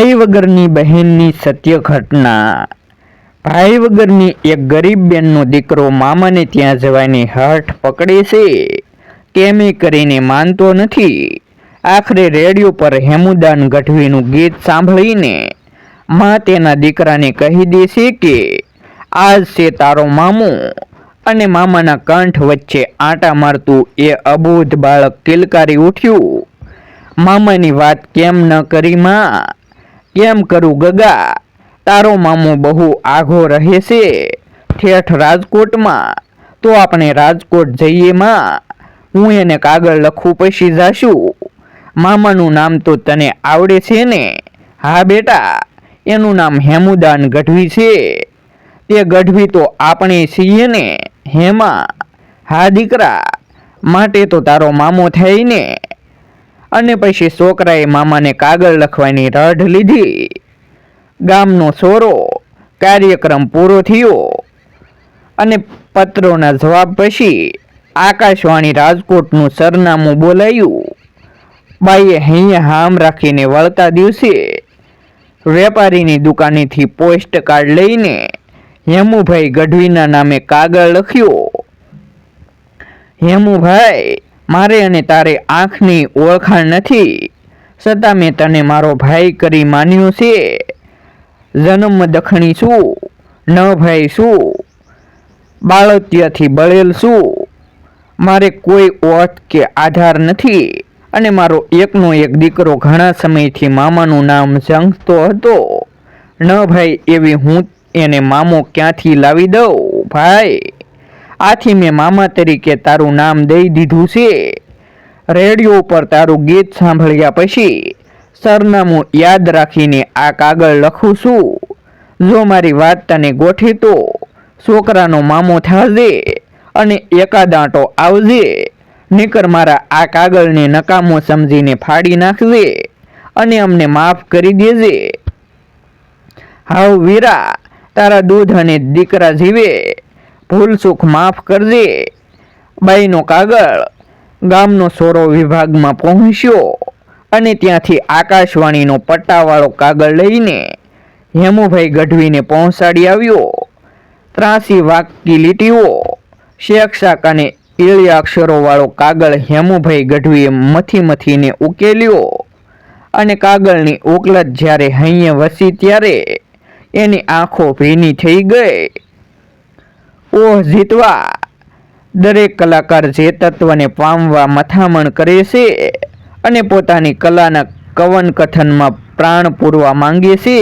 ભાઈ વગરની બહેનની સત્ય ઘટના। ભાઈ વગરની એક ગરીબ બેનનો દીકરો મામાને ત્યાં જવાની હઠ પકડે છે, કેમે કરીને માનતો નથી। આખરે રેડિયો પર હેમુદાન ગઢવીનું ગીત સાંભળીને માં તેના દીકરાને કહી દે છે કે આજ છે તારો મામો। અને મામાના કંઠ વચ્ચે આંટા મારતું એ અબોધ બાળક કિલકારી ઉઠ્યું, મામાની વાત કેમ ન કરી માં, કેમ કરું ગગા, તારો મામો બહુ આઘો રહે છે ઠેઠ રાજકોટમાં, તો આપણે રાજકોટ જઈએ માં, હું એને કાગળ લખું પછી જાશું। મામાનું નામ તો તને આવડે છે ને? હા બેટા, એનું નામ હેમુદાન ગઢવી છે। તે ગઢવી તો આપણે છીએ ને હેમા? હા દીકરા, માટે તો તારો મામો થાય ને। અને પછી છોકરાએ મામાને કાગળ લખવાની રઢ લીધી। ગામનો સોરો કાર્યક્રમ પૂરો થયો અને પત્રોના જવાબ પછી આકાશવાણી રાજકોટનું સરનામું બોલાયું। બાઈએ હૈયા હામ રાખીને વળતા દિવસે વેપારીની દુકાનેથી પોસ્ટ કાર્ડ લઈને હેમુભાઈ ગઢવીના નામે કાગળ લખ્યો। હેમુભાઈ, મારે અને તારે આંખની ઓળખાણ નથી, છતાં મેં તને મારો ભાઈ કરી માન્યો છે। જન્મ દખણી છું, ન ભાઈ છું, બાળત્યાથી બળેલ છું, મારે કોઈ ઓથ કે આધાર નથી। અને મારો એકનો એક દીકરો ઘણા સમયથી મામાનું નામ ઝંખતો હતો, ન ભાઈ એવી હું એને મામો ક્યાંથી લાવી દઉં ભાઈ? આથી મેં મામા તરીકે તારું નામ દઈ દીધું છે। રેડિયો ઉપર તારું ગીત સાંભળ્યા પછી સરનામું યાદ રાખીને આ કાગળ લખું છું। જો મારી વાત તને ગોઠે તો છોકરાનો મામો થાજે અને એકાદ આંટો આવજે, નીકર મારા આ કાગળને નકામો સમજીને ફાડી નાખજે અને અમને માફ કરી દેજે। હાવ વીરા, તારા દૂધ અને દીકરા જીવે, ભૂલ સુખ માફ કરજે। બાઈનો કાગળ ગામનો સોરો વિભાગમાં પહોંચ્યો અને ત્યાંથી આકાશવાણીનો પટ્ટાવાળો કાગળ લઈને હેમુભાઈ ગઢવીને પહોંચાડી આવ્યો। 83 વાક્કી લીટીઓ, શેખ શાક અને એળિયા અક્ષરોવાળો કાગળ હેમુભાઈ ગઢવીએ મથીને ઉકેલ્યો અને કાગળની ઉકલત જ્યારે હૈયે વસી ત્યારે એની આંખો ભીની થઈ ગઈ। ઓહ જીતવા, દરેક કલાકાર જે તત્વને પામવા મથામણ કરે છે અને પોતાની કલાના કવન કથનમાં પ્રાણ પૂરવા માંગે છે,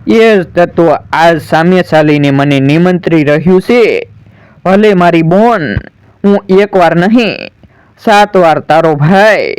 એ જ તત્વ આજ સામે ચાલીને મને નિમંત્રી રહ્યું છે। ભલે મારી બોન, હું એકવાર નહીં 7 વાર તારો ભાઈ,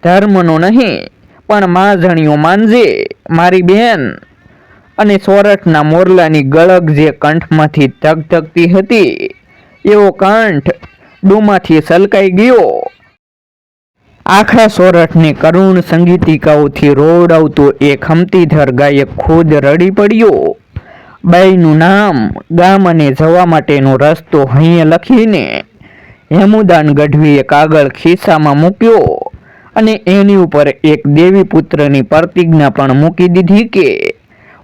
ધર્મનો નહીં પણ માજણીઓ માનજે મારી બેન। અને સોરઠના મોરલાની ગળગ જે કંઠમાંથી ધગધગતી હતી, એવો કંઠ ડૂમાંથી સલકાઈ ગયો। આખા સોરઠને કરુણ સંગીતિકાઓથી રોડાવતો એ ખમતીધર ગાયક ખુદ રડી પડ્યો। બાઈનું નામ, ગામ અને જવા માટેનો રસ્તો હૈયે લખીને હેમુદાન ગઢવીએ કાગળ ખિસ્સામાં મૂક્યો અને એની ઉપર એક દેવી પુત્રની પ્રતિજ્ઞા પણ મૂકી દીધી કે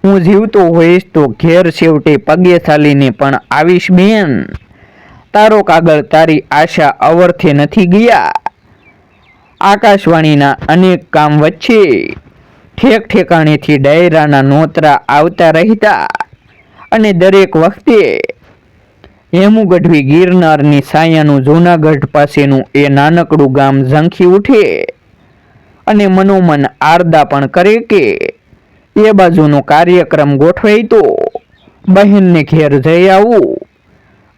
હું જીવતો હોઈશ તો ઘેર છેવટે પગે ચાલીને પણ આવીશ બેન। તારો કાગળ તારી આશા અવર્થે નથી ગયા। આકાશવાણીના અનેક કામ વચ્ચે ઠેક ઠેકાણેથી ડાયરાના નોતરા આવતા રહેતા અને દરેક વખતે હેમુ ગઢવી ગિરનારની સાયાનું જૂનાગઢ પાસેનું એ નાનકડું ગામ ઝંખી ઉઠે અને મનોમન આરદા પણ કરે કે એ બાજુનો કાર્યક્રમ ગોઠવાય તો બહેનને ઘેર જઈ આવું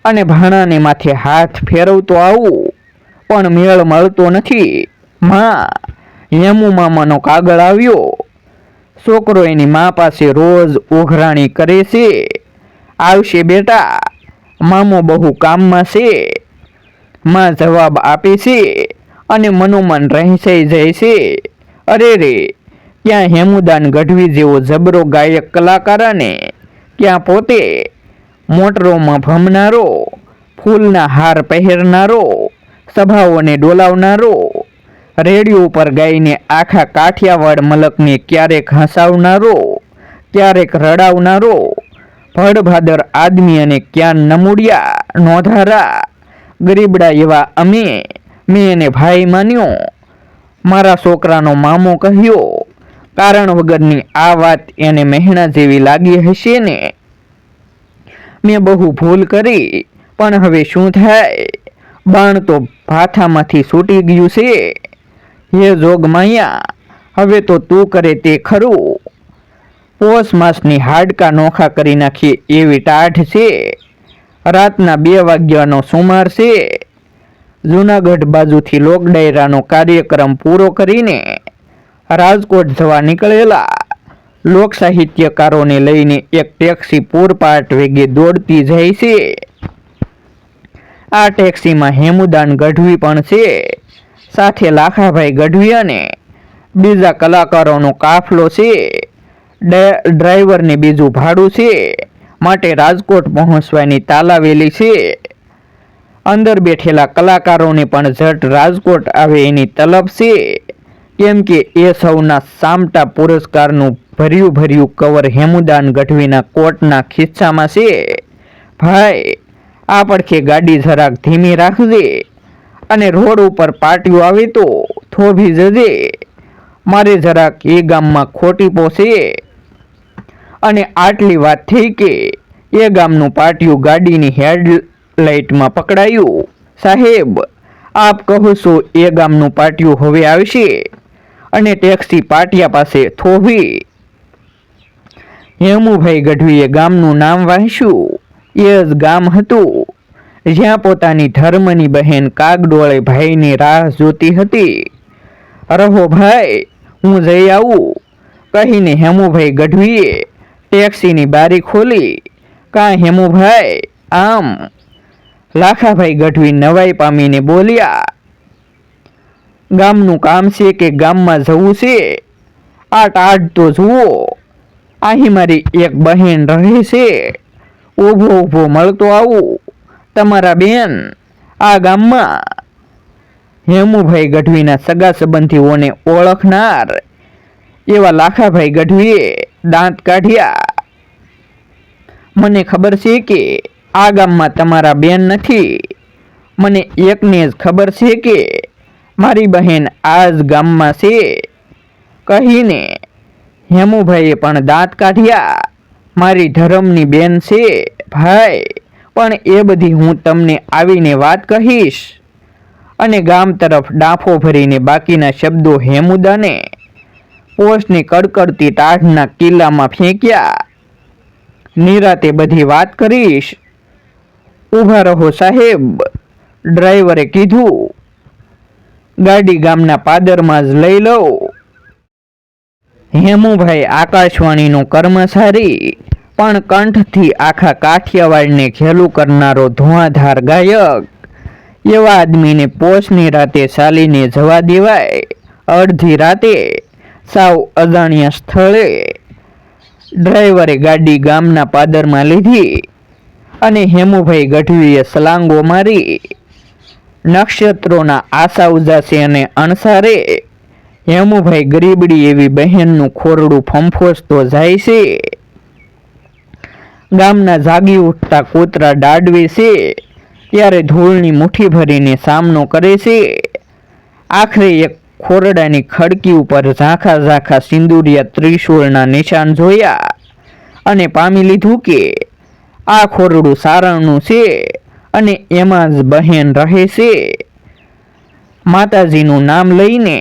અને ભાણાને માથે હાથ ફેરવતો આવું, પણ મેળ મળતો નથી। માં, હેમુ મામાનો કાગળ આવ્યો। છોકરો એની મા પાસે રોજ ઉઘરાણી કરે છે, આવશે બેટા, મામો બહુ કામમાં છે। માં જવાબ આપે છે અને મનોમન રહેસાઈ જાય છે, અરે રે, ક્યાં હેમુદાન ગઢવી જેવો જબરો ગાયક કલાકાર અને ક્યાં પોતે મોટરોમાં ભમનારો, ફૂલના હાર પહેરનારો, સભાઓને ડોલાવનારો, રેડિયો ઉપર ગાઈને આખા કાઠિયાવાડ મલકને ક્યારેક હસાવનારો, ક્યારેક રડાવનારો ભડભાદર આદમી અને ક્યાં નમૂડિયા નોંધારા ગરીબડા એવા મેં એને ભાઈ માન્યો, મારા છોકરાનો મામો કહ્યો. કારણ વગરની આ વાત એને મહેણા જેવી લાગી હશે ને. મેં બહુ ભૂલ કરી, પણ હવે શું થાય? બાણ તો ભાથામાંથી છૂટી ગયું છે. હે જોગમાયા, હવે તો તું કરે તે ખરું. પોષ માસની હાડકા નોખા કરી નાખીએ એવી ટાઢ છે. રાતના 2 વાગ્યાનો સુમાર છે. જૂનાગઢ બાજુથી લોકડાયરાનો કાર્યક્રમ પૂરો કરીને રાજકોટ જવા નીકળેલા લોક સાહિત્યકારોને લઈને એક ટેક્સી પૂરપાટ વેગે દોડતી જાય છે. આ ટેક્સીમાં હેમુદાન ગઢવી પણ છે, સાથે લાખાભાઈ ગઢવી અને બીજા કલાકારોનો કાફલો છે. ડ્રાઈવરને બીજું ભાડું છે, માટે રાજકોટ પહોંચવાની તાલાવેલી છે. અંદર બેઠેલા કલાકારોને પણ ઝટ રાજકોટ આવે એની તલબ છે, કેમ કે એ સૌના સામટા પુરસ્કારનું ભર્યું કવર હેમુદાન ગઢવીના કોટના ખિસ્સામાં છે. ભાઈ, આ પડખે ગાડી જરાક ધીમી રાખજે અને રોડ ઉપર પાટિયું આવે તો થોભી જજે. મારે જરાક એ ગામમાં ખોટી પોસે. અને આટલી વાત થઈ કે એ ગામનું પાટિયું ગાડીની હેડલાઇટમાં પકડાયું. સાહેબ, આપ કહો છો એ ગામનું પાટિયું હવે આવશે? અને ટેક્સી પાટિયા પાસે થોભી. હેમુભાઈ ગઢવીએ ગામનું નામ વાંચ્યું. એ જ ગામ હતું જ્યાં પોતાની ધર્મની બહેન કાગડોળે ભાઈની રાહ જોતી હતી. રહો ભાઈ, હું જઈ આવું, કહીને હેમુભાઈ ગઢવીએ ટેક્સીની બારી ખોલી. કાં હેમુભાઈ, આમ? લાખાભાઈ ગઢવી નવાઈ પામીને બોલ્યા, ગામનું કામ છે કે ગામમાં જવું છે? આ ટાઢ તો જુઓ, અહીં મારી એક બહેન રહે છે. ઊભો મળતો આવું તમારા બેન આ ગામમાં. હેમુભાઈ ગઢવીના સગા સંબંધીઓને ઓળખનાર એવા લાખાભાઈ ગઢવીએ દાંત કાઢ્યા. મને ખબર છે કે આ ગામમાં તમારા બેન નથી. મને એકને જ ખબર છે કે મારી બહેન આ જ ગામમાં છે. કહીને હેમુભાઈએ પણ દાંત કાઢ્યા. મારી ધર્મની બેન છે ભાઈ, પણ એ બધી હું તમને આવીને વાત કહીશ. અને ગામ તરફ ડાંફો ભરીને બાકીના શબ્દો હેમુદાને પોસ્ટની કડકડતી ટાઢના કિલ્લામાં ફેંક્યા. નિરાતે બધી વાત કરીશ. ઊભા રહો સાહેબ, ડ્રાઈવરે કીધું. ગાડી ગામના પાદરમાં જ લઈ લઉં. હેમુભાઈ આકાશવાણીનો કર્મચારી, પણ કંઠથી આખા કાઠિયાવાડને ઘેલું કરનારો ધુઆધાર ગાયક. એવા આદમીને પોષની રાતે ચાલીને જવા દેવાય? અડધી રાતે સાવ અજાણ્યા સ્થળે. ડ્રાઈવરે ગાડી ગામના પાદરમાં લીધી અને હેમુભાઈ ગઢવીએ સલાંગો મારી. નક્ષત્રોના આશા ઉજાસે અને અણસારે હેમુભાઈ ગરીબડી એવી બહેનનું ખોરડું ફંફોસતો જાય છે. ગામના જાગી ઉઠતા કૂતરા દાડવે છે ત્યારે ધૂળની મુઠ્ઠી ભરીને સામનો કરે છે. આખરે એક ખોરડાની ખડકી ઉપર ઝાંખા સિંદુરિયા ત્રિશૂળના નિશાન જોયા અને પામી લીધું કે આ ખોરડું સારણનું છે અને એમાં જ બહેન રહે છે. માતાજીનું નામ લઈને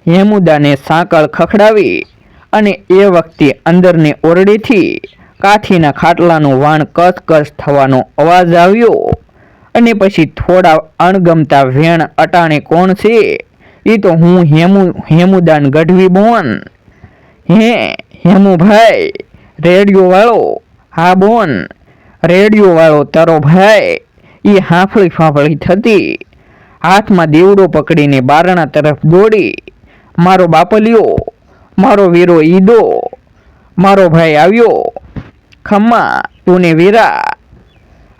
હેમુદાને સાંકળ ખખડાવી અને એ વખતે અંદરને ઓરડેથી કાઠીના ખાટલાનું વાણ કચકચ થવાનો અવાજ આવ્યો. અને પછી થોડા અણગમતા વેણ, અટાણે કોણ છે? એ તો હું હેમુદાન ગઢવી બોન. હે હેમુભાઈ, રેડિયો વાળો? હા બોન, રેડિયો વાળો તારો ભાઈ. એ હાંફળી થતી હાથમાં દીવડો પકડીને બારણા તરફ દોડી. મારો બાપલિયો, મારો વીરો ઈદો, મારો ભાઈ આવ્યો. ખમ્મા તુને વીરા.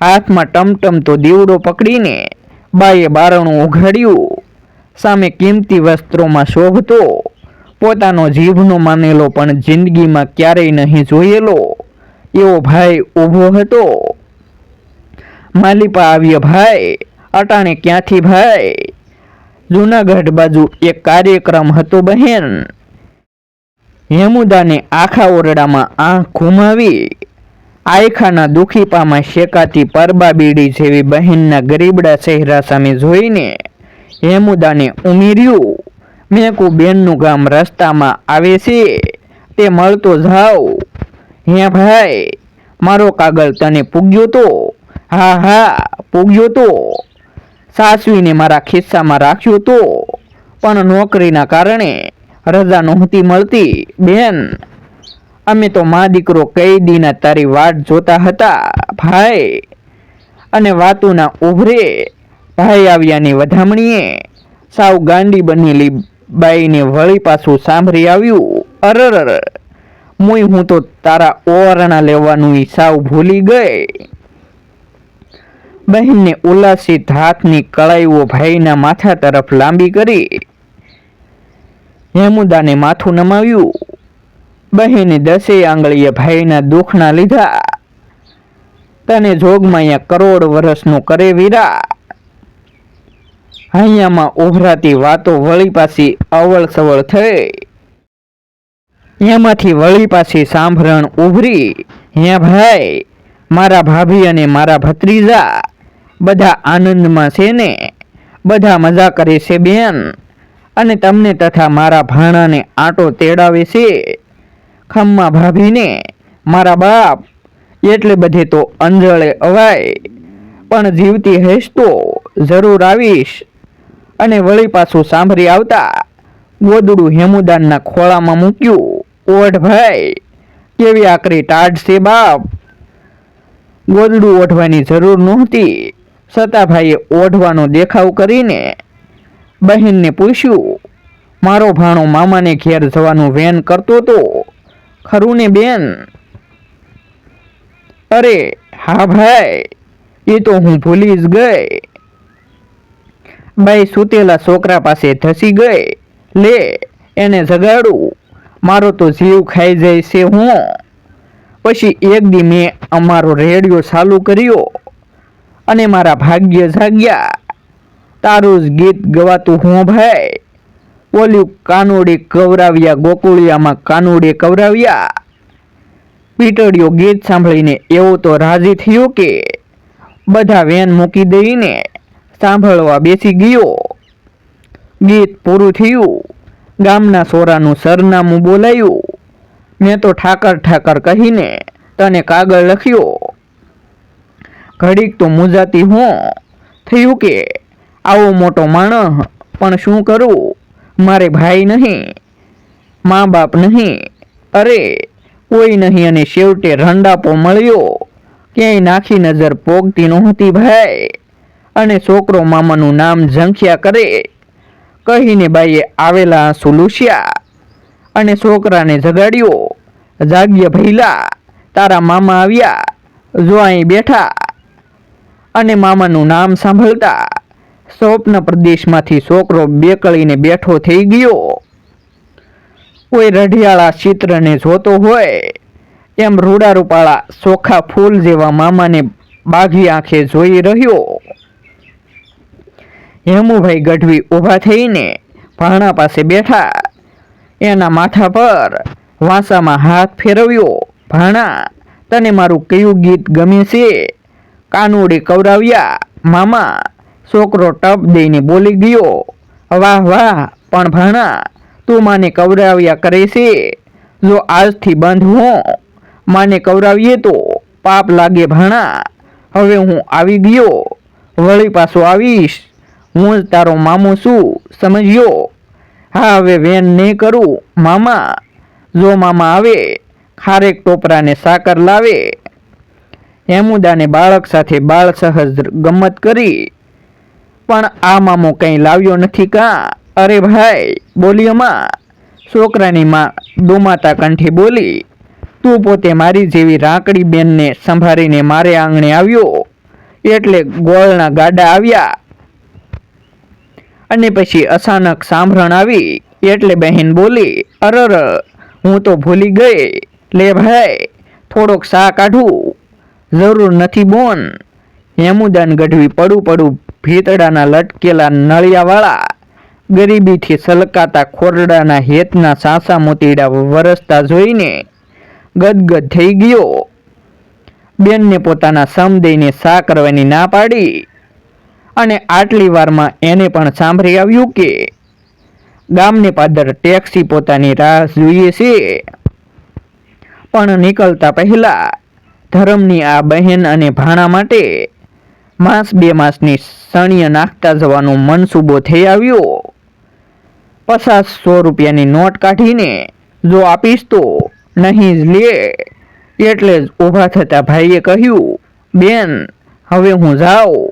હાથમાં ટમટમતો દીવડો પકડીને બાએ બારણું ઉઘાડ્યું. સામે કિંમતી વસ્ત્રોમાં શોભતો, પોતાનો જીભનો માનેલો પણ જિંદગીમાં ક્યારેય નહીં જોયેલો એવો ભાઈ ઊભો હતો. માલિપા આવ્યો ભાઈ. અટાણે ક્યાંથી ભાઈ? જૂનાગઢ બાજુ એક કાર્યક્રમ હતો બહેન. હેમુદાને આખા ઓરડામાં આંખ ઘુમાવી. આયખાના દુખીપામાં શેકાતી પરબા બીડી જેવી બહેનના ગરીબડા ચહેરા સામે જોઈને હેમુદાને ઉમેર્યું, મેં કહું બેનનું ગામ રસ્તામાં આવે છે, તે મળતો જાઓ. હે ભાઈ, મારો કાગળ તને પૂગ્યો તો? હા હા પૂગ્યો તો. સાસવીને મારા ખિસ્સામાં રાખ્યો તો, પણ નોકરીના કારણે રજા નહોતી મળતી બેન. અમે તો મા દીકરો કઈ દીના તારી વાટ જોતા હતા ભાઈ. અને વાતુના ઉભરે ભાઈ આવ્યાની વધામણીએ સાવ ગાંડી બનેલી બાઈને વળી પાછું સાંભળી આવ્યું. અરર, મુય હું તો તારા ઓરણા લેવાનું સાવ ભૂલી ગઈ. બહેનને ઉલ્લાસિત હાથની કળાઈઓ ભાઈના માથા તરફ લાંબી કરી હેમુદાને માથું નમાવ્યું. બહેને 10 આંગળીએ ભાઈના દુઃખના લીધા. તને જોગમાયા કરોડ વર્ષનું કરે વીરા. હૈયામાં ઉભરાતી વાતો વળી પાછી અવળ સવળ થઈ. એમાંથી વળી પાછી સાંભળણ ઉભરી. હે ભાઈ, મારા ભાભી અને મારા ભત્રીજા બધા આનંદમાં છે ને? બધા મજા કરે છે બેન, અને તમને તથા મારા ભાણાને આંટો તેડાવે છે. ખમ્મા ભાભીને મારા બાપ એટલે બધે તો અંજળે અવાય, પણ જીવતી હઈશ તો જરૂર આવીશ. અને વળી પાછું સાંભળી આવતા ગોદડું હેમુદાનના ખોળામાં મૂક્યું. ઓઢ ભાઈ, કેવી આકરી ટાઢ છે બાપ. ગોદડું ઓઢવાની જરૂર નહોતી, છતાં ભાઈએ ઓઢવાનો દેખાવ કરીને બહેનને પૂછ્યું, મારો ભાણો મામાને ઘેર જવાનું વેન કરતો તો ખરું ને બેન? અરે હા ભાઈ, એ તો હું ભૂલી જ ગઈ. બાઈ સૂતેલા છોકરા પાસે ધસી ગઈ. લે એને જગાડું, મારો તો જીવ ખાઈ જાય છે હું. પછી એક દી મેં અમારો રેડિયો ચાલુ કર્યો અને મારા ભાગ્ય જાગ્યા. તારું જ ગીત ગવાતું હું ભાઈ. ઓલ્યું કાનુડે કવરાવ્યા ગોકુળિયામાં કાનુડે કવરાવ્યા. પીટડિયો ગીત સાંભળીને એવો તો રાજી થયો કે બધા વેન મૂકી દઈને સાંભળવા બેસી ગયો. ગીત પૂરું થયું. ગામના સોરાનું સરનામું બોલાયું. મેં તો ઠાકર કહીને તને કાગળ લખ્યો. ઘડીક તો મૂંઝાતી હું થયું કે આવો મોટો માણસ, પણ શું કરું? મારે ભાઈ નહીં, મા બાપ નહીં, અરે કોઈ નહીં. અને છેવટે રંડાપો મળ્યો. ક્યાંય નાખી નજર પોગતી નહોતી ભાઈ. અને છોકરો મામાનું નામ ઝંખ્યા કરે કહીને બાઈએ આવેલા આંસુ લૂસ્યા અને છોકરાને જગાડ્યો. જાગ્ય ભઈલા, તારા મામા આવ્યા, જો અહીં બેઠા. અને મામાનું નામ સાંભળતા સ્વપ્ન પ્રદેશમાંથી છોકરો બેકળીને બેઠો થઈ ગયો. કોઈ રઢિયાળા ચિત્રને જોતો હોય એમ રૂડા રૂપાળા ચોખા ફૂલ જેવા મામાને બાઘી આંખે જોઈ રહ્યો. હેમુભાઈ ગઢવી ઊભા થઈને ભાણા પાસે બેઠા. એના માથા પર વાંસામાં હાથ ફેરવ્યો. ભાણા, તને મારું કયું ગીત ગમે છે? કાનુડે કવરાવ્યા મામા. છોકરો ટપ દઈને બોલી ગયો. વાહ વાહ, પણ ભાણા તું માને કવરાવ્યા કરે છે. જો આજથી બંધ હું માને કવરાવીએ તો પાપ લાગે ભાણા. હવે હું આવી ગયો, વળી પાછો આવીશ. હું જ તારો મામો છું, સમજ્યો? હા, હવે વેન નહીં કરું મામા. જો મામા આવે, ખારેક ટોપરાને સાકર લાવે. હેમુદાને બાળક સાથે બાળ સહજ ગમત કરી. પણ આ મામો કંઈ લાવ્યો નથી કાં? અરે ભાઈ, બોલી માં. છોકરાની માં દોમાતા કંઠે બોલી. તું પોતે મારી જેવી રાંકડી બેનને સંભાળીને મારે આંગણે આવ્યો એટલે ગોળના ગાડા આવ્યા. અને પછી અચાનક સાંભળણ આવી એટલે બહેન બોલી, અરર, હું તો ભૂલી ગઈ, લે ભાઈ થોડોક સા કાઢું. જરૂર નથી બોન. હેમુદાન ગઢવી પડું ભીતડાના લટકેલા નળિયાવાળા ગરીબીથી સલકાતા ખોરડાના હેતના સાસા મોતીડા વરસતા જોઈને ગદગદ થઈ ગયો. બેનને પોતાના સમ દઈને સા કરવાની ના પાડી અને આટલી વારમાં એને પણ સાંભળી આવ્યું કે ગામને પાદર ટેક્સી પોતાની રાહ જોઈએ છે. પણ નીકળતા પહેલા ધરમની આ બહેન અને ભાણા માટે માસ 2 માસની સણિય નાખતા જવાનો મનસૂબો થઈ આવ્યો. 50-100 રૂપિયાની નોટ કાઢીને જો આપીશ તો નહીં જ લે. એટલે જ ઊભા થતા ભાઈએ કહ્યું, બેન હવે હું જાઉં,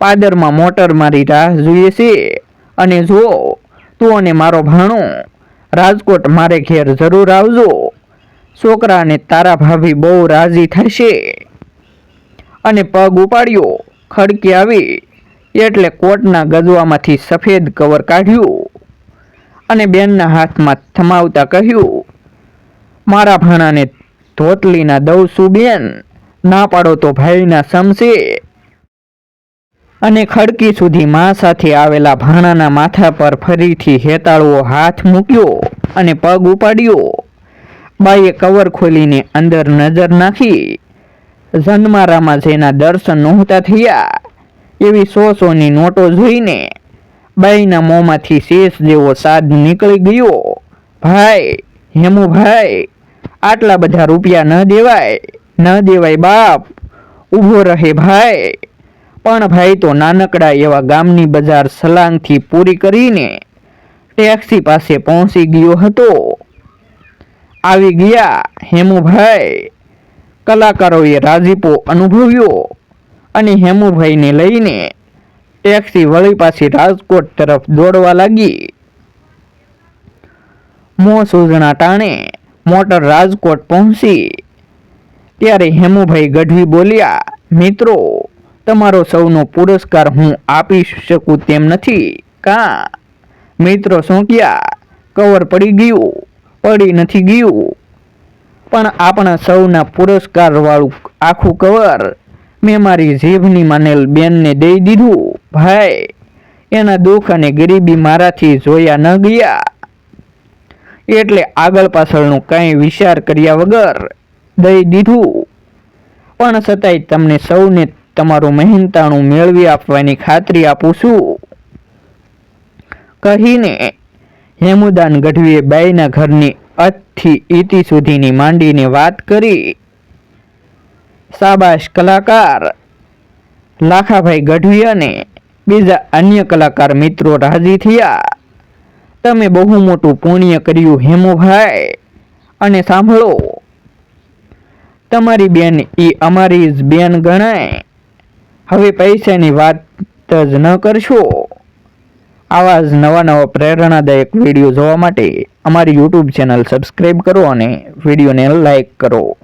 પાદરમાં મોટર મારી રાહ જોઈએ છે અને જો તું અને મારો ભાણો રાજકોટ મારે ઘેર જરૂર આવજો. છોકરા અને તારા ભાભી બહુ રાજી થશે. અને પગ ઉપાડ્યો. ખડકી આવી એટલે કોટના ગજવામાંથી સફેદ કવર કાઢ્યું અને બેનના હાથમાં થમાવતા કહ્યું, મારા ભાણાને ધોતલીના દઉં છું બેન, ના પાડો તો ભાઈના સમશે. અને ખડકી સુધી મા સાથે આવેલા ભાણાના માથા પર ફરીથી હેતાળવો હાથ મૂક્યો અને પગ ઉપાડ્યો. બાઈએ કવર ખોલીને અંદર નજર નાખી. જન્મારામાં જેના દર્શન નહોતા થયા એવી 100-100ની નોટો જોઈને બાઈના મોંમાંથી શેષ જેવો સાદ નીકળી ગયો. ભાઈ, હેમુભાઈ, આટલા બધા રૂપિયા ન દેવાય બાપ, ઊભો રહે ભાઈ. પણ ભાઈ તો નાનકડા એવા ગામની બજાર સલાંગથી પૂરી કરીને ટેક્સી પાસે પહોંચી ગયો હતો. આવી ગયા હેમુભાઈ. કલાકારોએ રાજીપો અનુભવ્યો અને હેમુભાઈને લઈને ટેક્સી વળી પાછી રાજકોટ તરફ દોડવા લાગી. મોં સૂઝણા ટાણે મોટર રાજકોટ પહોંચી ત્યારે હેમુભાઈ ગઢવી બોલ્યા, મિત્રો, તમારો સૌનો પુરસ્કાર હું આપી શકું તેમ નથી કાં? મિત્રો શું ક્યાં, કવર પડી નથી ગયું, પણ આપણા સૌના પુરસ્કાર વાળું આખું કવર મેં મારી જીભની માનેલ બેનને દઈ દીધું. ભાઈ, એના દુઃખ અને ગરીબી મારાથી જોયા ન ગયા. એટલે આગળ પાછળનું કાંઈ વિચાર કર્યા વગર દઈ દીધું. પણ છતાંય તમને સૌને તમારું મહેનતાણું મેળવી આપવાની ખાતરી આપું છું. કહીને હેમુદાન ગઢવીએ બાઈના ઘરની અતથી ઈતિ સુધીની માંડીને વાત કરી. શાબાશ કલાકાર. લાખાભાઈ ગઢવી અને બીજા અન્ય કલાકાર મિત્રો રાજી થયા. તમે બહુ મોટું પુણ્ય કર્યું હેમુભાઈ. અને સાંભળો, તમારી બેન એ અમારી જ બેન ગણાય. હવે પૈસાની વાત જ ન કરશો. આવા જ નવા પ્રેરણાદાયક વિડીયો જોવા માટે અમારી YouTube ચેનલ સબસ્ક્રાઈબ કરો અને વિડીયોને લાઈક કરો.